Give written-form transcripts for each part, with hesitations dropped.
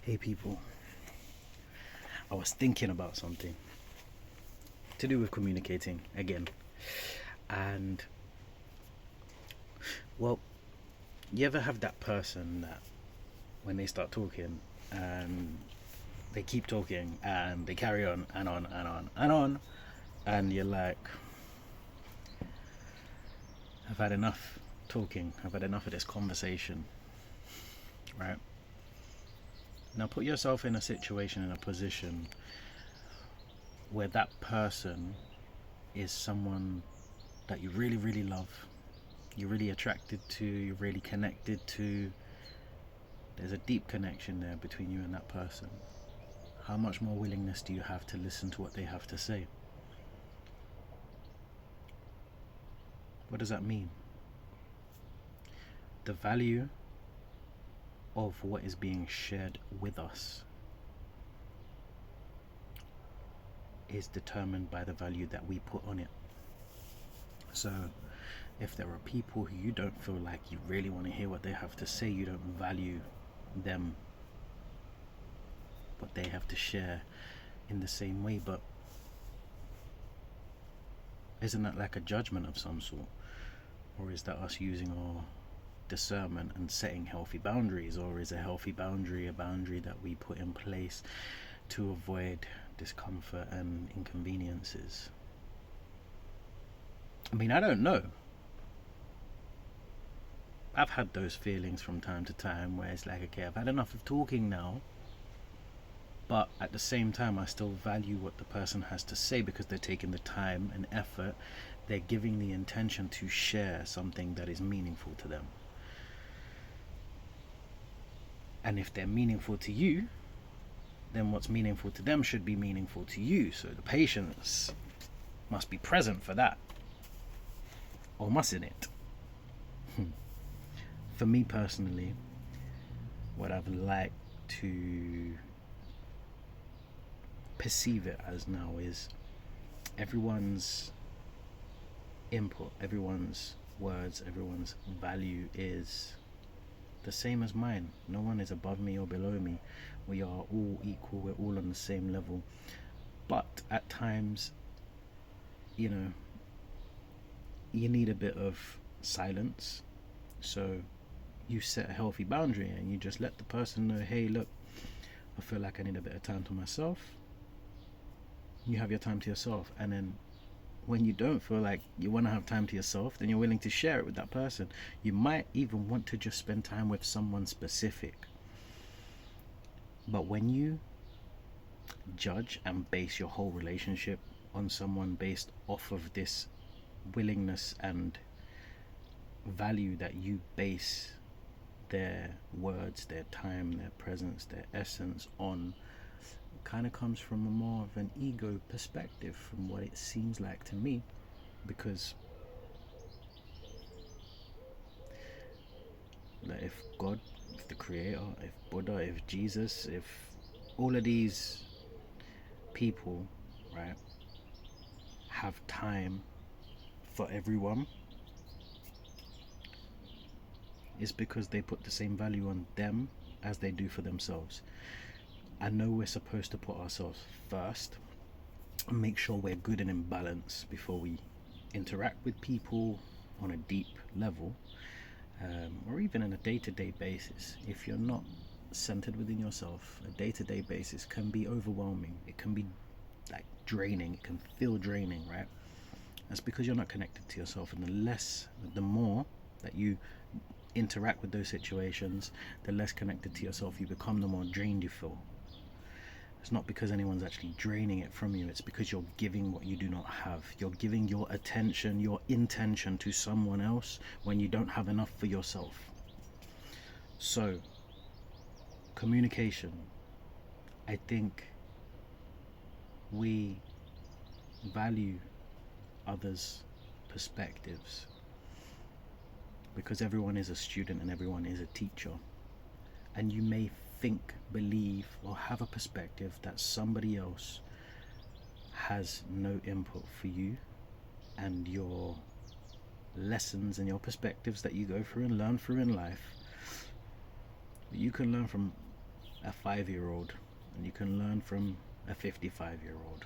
Hey people, I was thinking about something to do with communicating again. And, well, you ever have that person that when they start talking and they keep talking and they carry on and on and on and on, and you're like, I've had enough talking, I've had enough of this conversation, right? Now put yourself in a situation, in a position where that person is someone that you really, really love, you're really attracted to, you're really connected to. There's a deep connection there between you and that person. How much more willingness do you have to listen to what they have to say? What does that mean? The value of what is being shared with us is determined by the value that we put on it. So if there are people who you don't feel like you really want to hear what they have to say, you don't value them, what they have to share in the same way, but isn't that like a judgment of some sort? Or is that us using our discernment and setting healthy boundaries? Or is a healthy boundary a boundary that we put in place to avoid discomfort and inconveniences? I mean, I don't know. I've had those feelings from time to time where it's like, okay, I've had enough of talking now, but at the same time I still value what the person has to say because they're taking the time and effort, they're giving the intention to share something that is meaningful to them. And if they're meaningful to you, then what's meaningful to them should be meaningful to you. So the patience must be present for that. Or mustn't it? For me personally, what I've liked to perceive it as now is everyone's input, everyone's words, everyone's value is the same as mine. No one is above me or below me. We are all equal, we're all on the same level. But at times, you know, you need a bit of silence. So you set a healthy boundary and you just let the person know, hey, look, I feel like I need a bit of time to myself. You have your time to yourself, and then when you don't feel like you want to have time to yourself, then you're willing to share it with that person. You might even want to just spend time with someone specific. But when you judge and base your whole relationship on someone based off of this willingness and value that you base their words, their time, their presence, their essence on, kind of comes from a more of an ego perspective from what it seems like to me. Because like, if God, if the creator, if Buddha, if Jesus, if all of these people, right, have time for everyone, it's because they put the same value on them as they do for themselves. I know we're supposed to put ourselves first and make sure we're good and in balance before we interact with people on a deep level, or even on a day-to-day basis. If you're not centered within yourself, a day-to-day basis can be overwhelming. It can be like draining. It can feel draining, right? That's because you're not connected to yourself. And the more that you interact with those situations, the less connected to yourself you become, the more drained you feel. It's not because anyone's actually draining it from you, it's because you're giving what you do not have. You're giving your attention, your intention to someone else when you don't have enough for yourself. So, communication. I think we value others' perspectives because everyone is a student and everyone is a teacher. And you may think, believe, or have a perspective that somebody else has no input for you and your lessons and your perspectives that you go through and learn through in life. You can learn from a 5-year-old, and you can learn from a 55-year-old.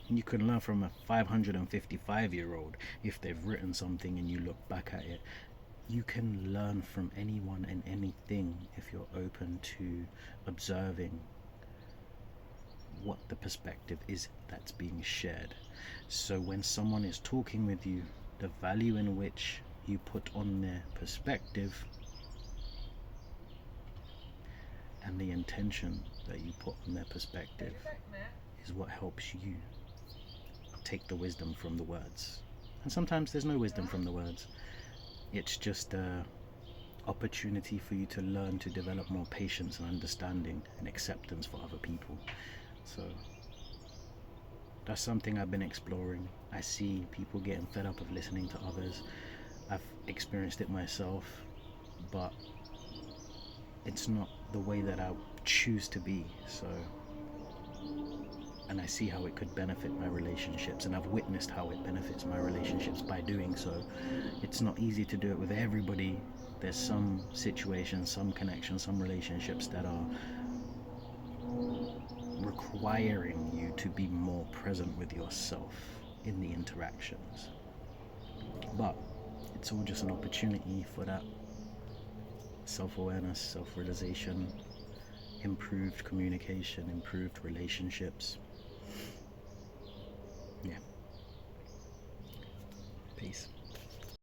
And you can learn from a 555-year-old if they've written something and you look back at it. You can learn from anyone and anything if you're open to observing what the perspective is that's being shared. So when someone is talking with you, the value in which you put on their perspective and the intention that you put on their perspective is what helps you take the wisdom from the words. And sometimes there's no wisdom from the words. It's just a opportunity for you to learn to develop more patience and understanding and acceptance for other people. So that's something I've been exploring. I see people getting fed up of listening to others. I've experienced it myself, but it's not the way that I choose to be. So, and I see how it could benefit my relationships, and I've witnessed how it benefits my relationships by doing so. It's not easy to do it with everybody. There's some situations, some connections, some relationships that are requiring you to be more present with yourself in the interactions. But it's all just an opportunity for that self-awareness, self-realization, improved communication, improved relationships. Yeah. Peace.